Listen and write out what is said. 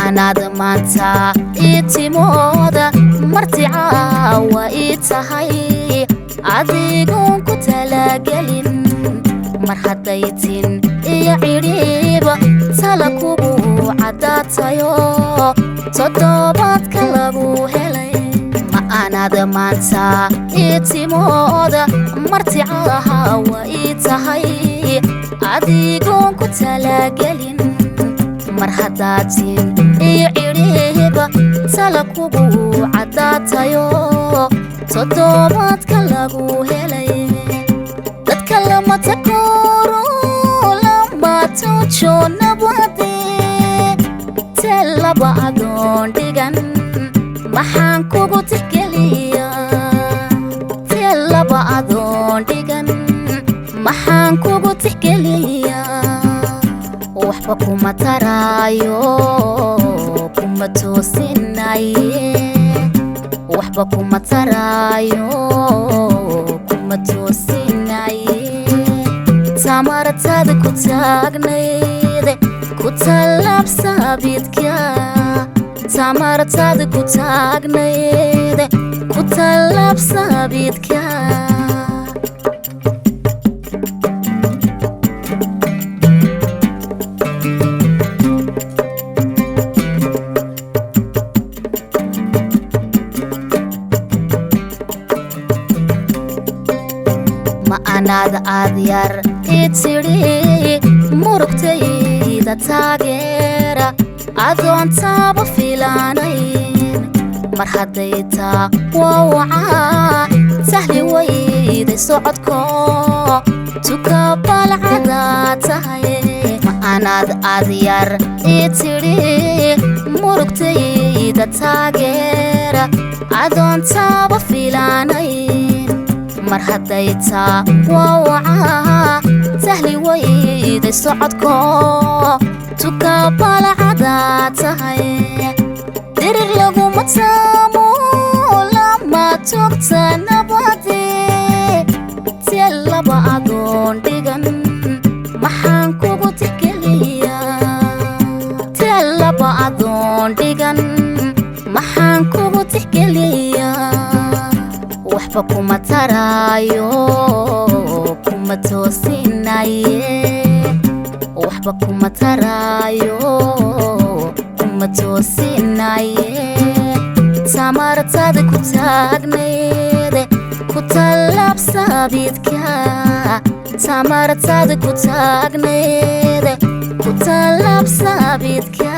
أنا ضمانتا إتمودا مرتعا وإتهاي عديقون كتلاقلين مرحديتين إيا عريبا تلقبو عداتايو تدوبات كلاقو هلي ما أنا ضمانتا إتمودا مرتعا وإتهاي عديقون كتلاقلين marhadatin iyo iriba salakugu cadatayo todobaadka lagu helay dadka lama takoro lama tujo nabade telaba adoon dhigan maxaan kugu tikeliya telaba adoon dhigan maxaan kugu tikeliya waxba kuma tarayo kuma toosinaye waxba kuma tarayo kuma toosinaye tamartaada ku taagnayde ku talaabsa bidka tamartaada ku taagnayde ku talaabsa bidka أنا أذير إتري مركتي ذا تاجرة أذون تاب فيلانين مرحديتا ووعا سهل ويد صعدكو تكبل عداتهاي أنا أذير إتري مركتي ذا تاجرة أذون تاب فيلانين مرحديتا ووعا سهل ويد صعدكو تكبل عداتهاي ديرك لغو متسامو لما تقتا نبادي تيلابا أدون ديغن محان كوغو تكليا تيلابا أدون ديغن محان كوغو تكليا waxba kuma tarayo kuma toosinaye waxba kuma tarayo kuma toosinaye tamartaada ku taagnayde ku talaabsa bidka tamartaada ku taagnayde ku talaabsa bidka